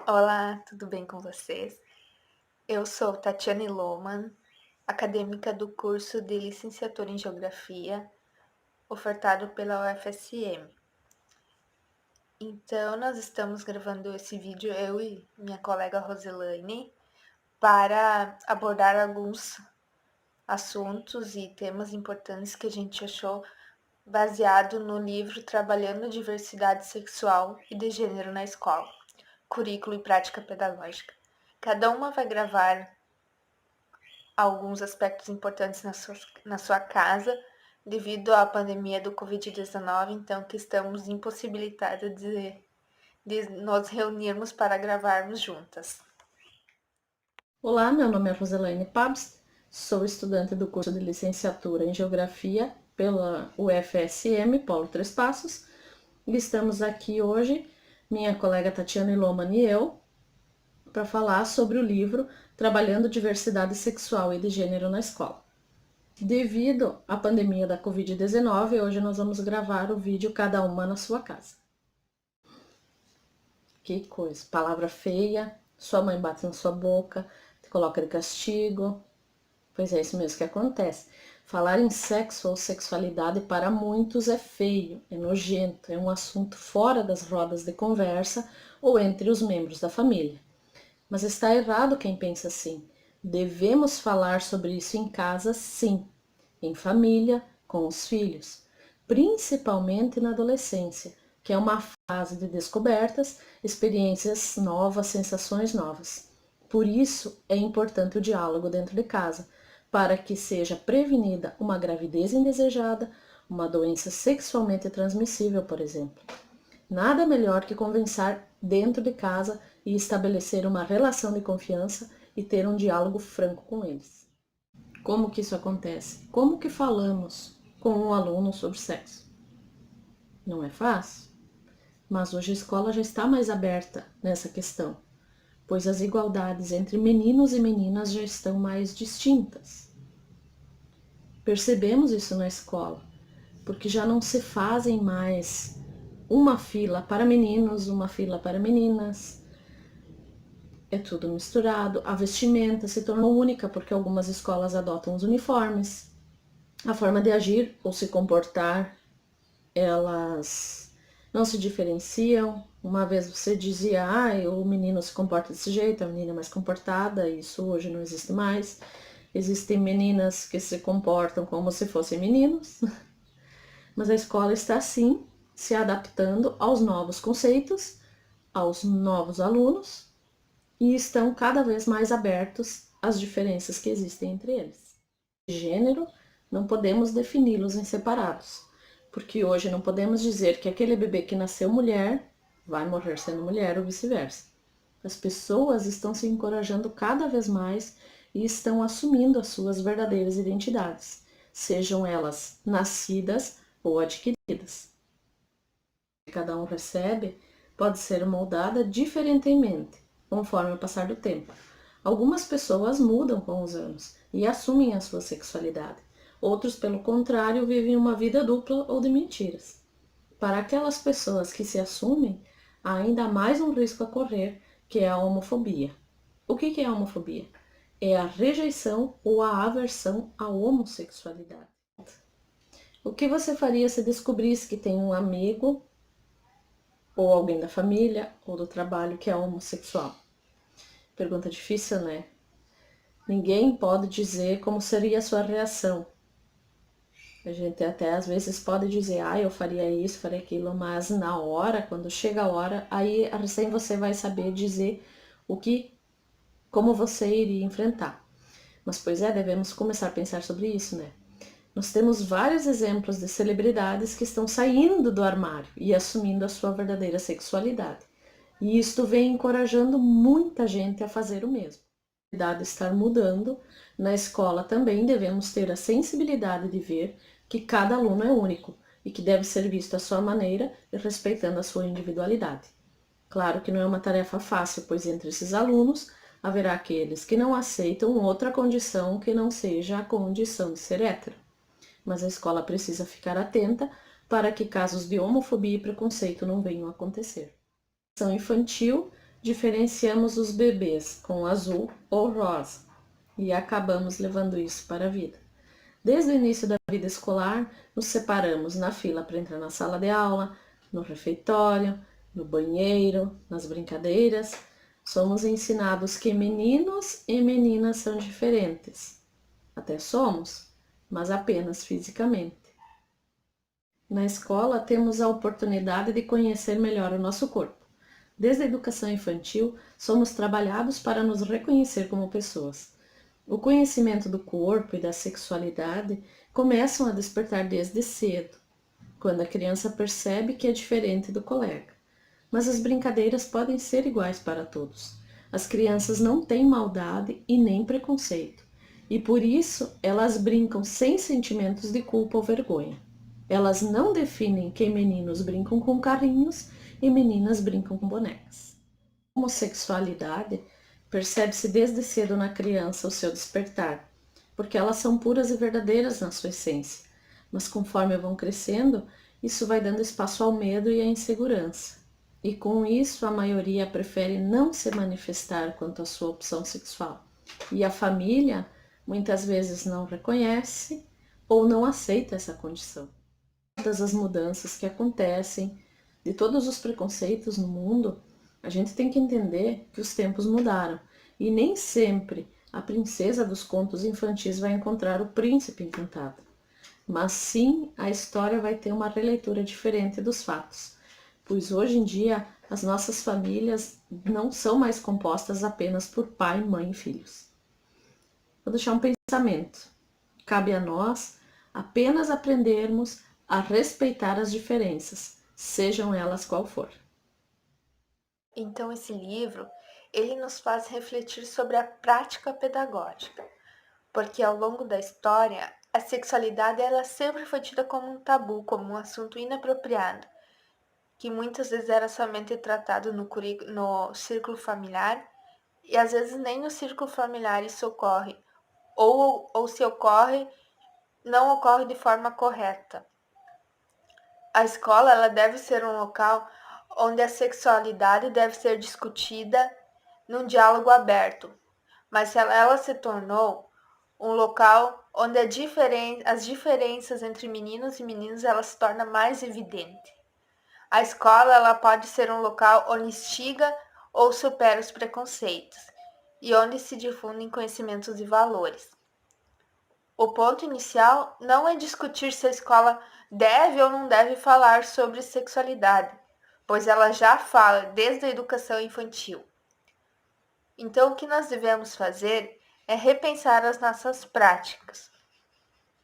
Olá, tudo bem com vocês? Eu sou Tatiane Lohmann, acadêmica do curso de Licenciatura em Geografia, ofertado pela UFSM. Então, nós estamos gravando esse vídeo, eu e minha colega Roselaine, para abordar alguns assuntos e temas importantes que a gente achou baseado no livro Trabalhando Diversidade Sexual e de Gênero na Escola, Currículo e Prática Pedagógica. Cada uma vai gravar alguns aspectos importantes na sua casa, devido à pandemia do Covid-19, então que estamos impossibilitadas de nos reunirmos para gravarmos juntas. Olá, meu nome é Roselaine Pabst, sou estudante do curso de Licenciatura em Geografia pela UFSM, Polo Três Passos, e estamos aqui hoje, minha colega Tatiana Lohmann e eu, para falar sobre o livro Trabalhando Diversidade Sexual e de Gênero na Escola. Devido à pandemia da Covid-19, hoje nós vamos gravar o vídeo Cada Uma na Sua Casa. Que coisa, palavra feia, sua mãe bate na sua boca, te coloca de castigo. Pois é, isso mesmo que acontece. Falar em sexo ou sexualidade para muitos é feio, é nojento, é um assunto fora das rodas de conversa ou entre os membros da família. Mas está errado quem pensa assim. Devemos falar sobre isso em casa, sim, em família, com os filhos, principalmente na adolescência, que é uma fase de descobertas, experiências novas, sensações novas. Por isso é importante o diálogo dentro de casa, para que seja prevenida uma gravidez indesejada, uma doença sexualmente transmissível, por exemplo. Nada melhor que conversar dentro de casa e estabelecer uma relação de confiança e ter um diálogo franco com eles. Como que isso acontece? Como que falamos com um aluno sobre sexo? Não é fácil, mas hoje a escola já está mais aberta nessa questão, pois as igualdades entre meninos e meninas já estão mais distintas. Percebemos isso na escola, porque já não se fazem mais uma fila para meninos, uma fila para meninas. É tudo misturado. A vestimenta se tornou única porque algumas escolas adotam os uniformes. A forma de agir ou se comportar, elas não se diferenciam. Uma vez você dizia, o menino se comporta desse jeito, a menina é mais comportada, isso hoje não existe mais. Existem meninas que se comportam como se fossem meninos, mas a escola está sim se adaptando aos novos conceitos, aos novos alunos e estão cada vez mais abertos às diferenças que existem entre eles. Gênero, não podemos defini-los em separados, porque hoje não podemos dizer que aquele bebê que nasceu mulher vai morrer sendo mulher ou vice-versa. As pessoas estão se encorajando cada vez mais e estão assumindo as suas verdadeiras identidades, sejam elas nascidas ou adquiridas. Cada um recebe pode ser moldada diferentemente, conforme o passar do tempo. Algumas pessoas mudam com os anos e assumem a sua sexualidade. Outros, pelo contrário, vivem uma vida dupla ou de mentiras. Para aquelas pessoas que se assumem, há ainda mais um risco a correr, que é a homofobia. O que é a homofobia? É a rejeição ou a aversão à homossexualidade. O que você faria se descobrisse que tem um amigo ou alguém da família ou do trabalho que é homossexual? Pergunta difícil, né? Ninguém pode dizer como seria a sua reação. A gente até às vezes pode dizer, eu faria isso, faria aquilo, mas na hora, quando chega a hora, aí recém você vai saber dizer como você iria enfrentar. Mas pois é, devemos começar a pensar sobre isso, né? Nós temos vários exemplos de celebridades que estão saindo do armário e assumindo a sua verdadeira sexualidade. E isto vem encorajando muita gente a fazer o mesmo. A idade estar mudando, na escola também devemos ter a sensibilidade de ver que cada aluno é único e que deve ser visto à sua maneira e respeitando a sua individualidade. Claro que não é uma tarefa fácil, pois entre esses alunos haverá aqueles que não aceitam outra condição que não seja a condição de ser hétero. Mas a escola precisa ficar atenta para que casos de homofobia e preconceito não venham a acontecer. A educação infantil diferenciamos os bebês com azul ou rosa e acabamos levando isso para a vida. Desde o início da vida escolar, nos separamos na fila para entrar na sala de aula, no refeitório, no banheiro, nas brincadeiras. Somos ensinados que meninos e meninas são diferentes. Até somos, mas apenas fisicamente. Na escola, temos a oportunidade de conhecer melhor o nosso corpo. Desde a educação infantil, somos trabalhados para nos reconhecer como pessoas. O conhecimento do corpo e da sexualidade começam a despertar desde cedo, quando a criança percebe que é diferente do colega. Mas as brincadeiras podem ser iguais para todos. As crianças não têm maldade e nem preconceito, e por isso elas brincam sem sentimentos de culpa ou vergonha. Elas não definem que meninos brincam com carrinhos e meninas brincam com bonecas. A homossexualidade percebe-se desde cedo na criança o seu despertar, porque elas são puras e verdadeiras na sua essência. Mas conforme vão crescendo, isso vai dando espaço ao medo e à insegurança. E com isso, a maioria prefere não se manifestar quanto à sua opção sexual. E a família muitas vezes não reconhece ou não aceita essa condição. Todas as mudanças que acontecem, de todos os preconceitos no mundo, a gente tem que entender que os tempos mudaram e nem sempre a princesa dos contos infantis vai encontrar o príncipe encantado. Mas sim, a história vai ter uma releitura diferente dos fatos, pois hoje em dia as nossas famílias não são mais compostas apenas por pai, mãe e filhos. Vou deixar um pensamento. Cabe a nós apenas aprendermos a respeitar as diferenças, sejam elas qual for. Então esse livro, ele nos faz refletir sobre a prática pedagógica, porque ao longo da história, a sexualidade ela sempre foi tida como um tabu, como um assunto inapropriado, que muitas vezes era somente tratado no círculo familiar, e às vezes nem no círculo familiar isso ocorre, ou se ocorre, não ocorre de forma correta. A escola ela deve ser um local onde a sexualidade deve ser discutida num diálogo aberto, mas ela se tornou um local onde as diferenças entre meninos e meninas ela se torna mais evidente. A escola ela pode ser um local onde instiga ou supera os preconceitos e onde se difundem conhecimentos e valores. O ponto inicial não é discutir se a escola deve ou não deve falar sobre sexualidade, pois ela já fala desde a educação infantil. Então, o que nós devemos fazer é repensar as nossas práticas.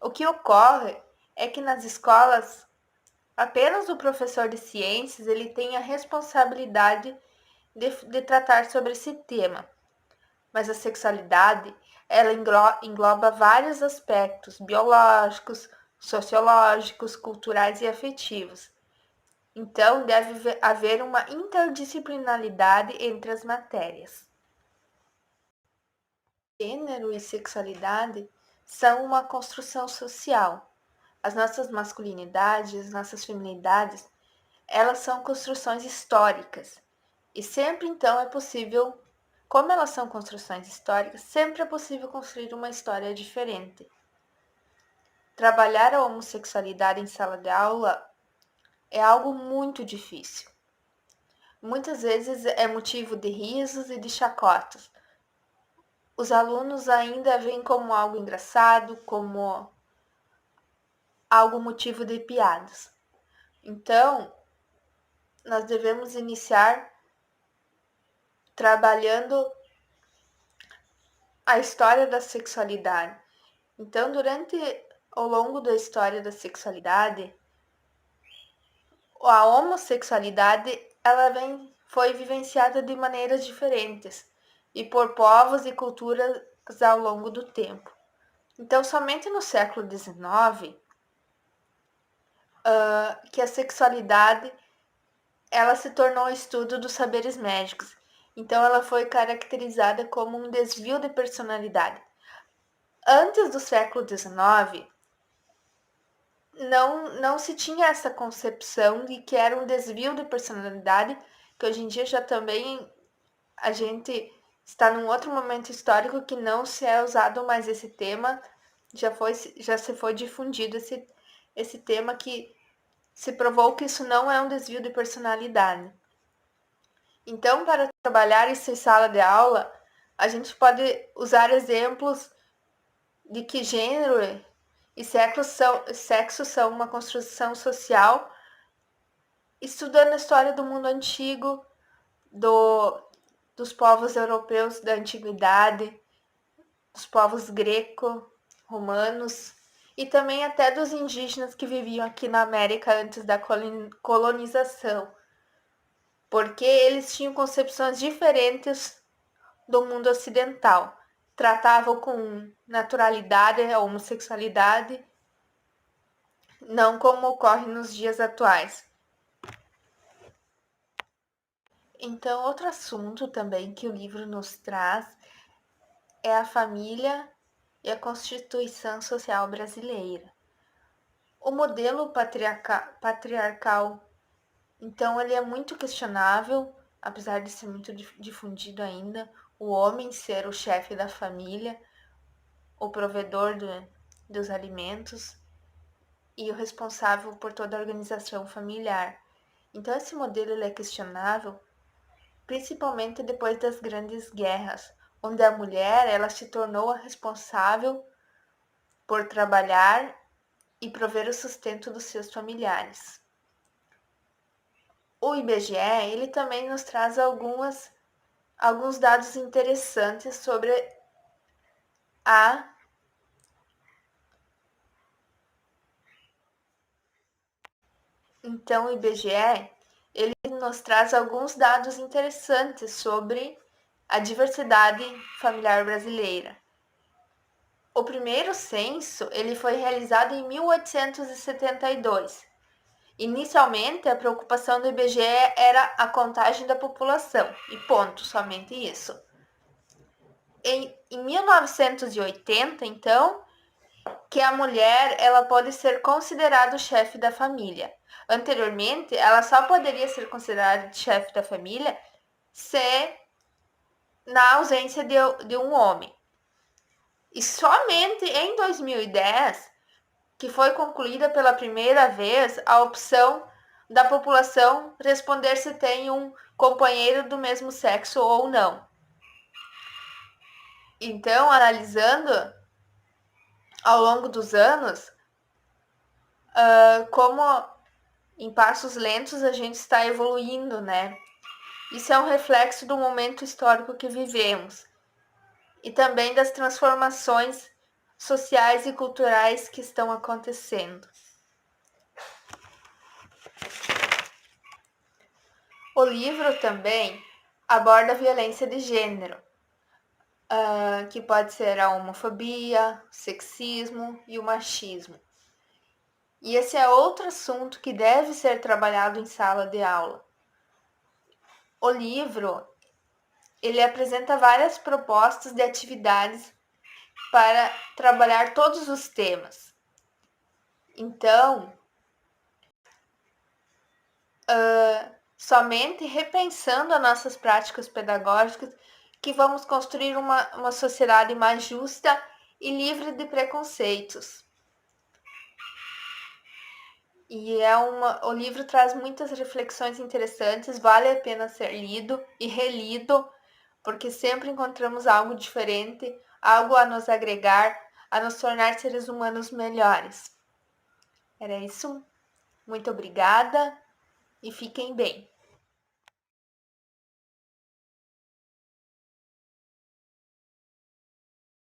O que ocorre é que nas escolas, apenas o professor de ciências ele tem a responsabilidade de tratar sobre esse tema, mas a sexualidade ela engloba vários aspectos biológicos, sociológicos, culturais e afetivos. Então, deve haver uma interdisciplinaridade entre as matérias. Gênero e sexualidade são uma construção social. As nossas masculinidades, as nossas feminidades, elas são construções históricas. E sempre então é possível, como elas são construções históricas, sempre é possível construir uma história diferente. Trabalhar a homossexualidade em sala de aula é algo muito difícil. Muitas vezes é motivo de risos e de chacotas. Os alunos ainda veem como algo engraçado, como algo motivo de piadas. Então, nós devemos iniciar trabalhando a história da sexualidade. Então, ao longo da história da sexualidade, a homossexualidade foi vivenciada de maneiras diferentes e por povos e culturas ao longo do tempo. Então, somente no século XIX, que a sexualidade ela se tornou estudo dos saberes médicos. Então, ela foi caracterizada como um desvio de personalidade. Antes do século XIX, não se tinha essa concepção de que era um desvio de personalidade, que hoje em dia já também a gente está num outro momento histórico que não se é usado mais esse tema, já se foi difundido esse tema, que se provou que isso não é um desvio de personalidade. Então, para trabalhar isso em sala de aula, a gente pode usar exemplos de que gênero e sexo são uma construção social, estudando a história do mundo antigo, dos povos europeus da antiguidade, dos povos greco-romanos e também até dos indígenas que viviam aqui na América antes da colonização, porque eles tinham concepções diferentes do mundo ocidental. Tratavam com naturalidade a homossexualidade, não como ocorre nos dias atuais. Então, outro assunto também que o livro nos traz é a família e a Constituição Social Brasileira. O modelo patriarcal, então, ele é muito questionável, apesar de ser muito difundido ainda, o homem ser o chefe da família, o provedor dos alimentos e o responsável por toda a organização familiar. Então, esse modelo ele é questionável, principalmente depois das grandes guerras, onde a mulher ela se tornou a responsável por trabalhar e prover o sustento dos seus familiares. O IBGE ele também nos traz alguns dados interessantes sobre Então, o IBGE ele nos traz alguns dados interessantes sobre a diversidade familiar brasileira. O primeiro censo ele foi realizado em 1872. Inicialmente, a preocupação do IBGE era a contagem da população, e ponto, somente isso. Em 1980, então, que a mulher ela pode ser considerada o chefe da família. Anteriormente, ela só poderia ser considerada chefe da família se na ausência de um homem. E somente em 2010 que foi concluída pela primeira vez a opção da população responder se tem um companheiro do mesmo sexo ou não. Então, analisando ao longo dos anos, como em passos lentos a gente está evoluindo, né? Isso é um reflexo do momento histórico que vivemos e também das transformações sociais e culturais que estão acontecendo. O livro também aborda a violência de gênero, que pode ser a homofobia, o sexismo e o machismo. E esse é outro assunto que deve ser trabalhado em sala de aula. O livro ele apresenta várias propostas de atividades para trabalhar todos os temas. Então, somente repensando as nossas práticas pedagógicas que vamos construir uma sociedade mais justa e livre de preconceitos. E o livro traz muitas reflexões interessantes, vale a pena ser lido e relido, porque sempre encontramos algo diferente, algo a nos agregar, a nos tornar seres humanos melhores. Era isso. Muito obrigada e fiquem bem.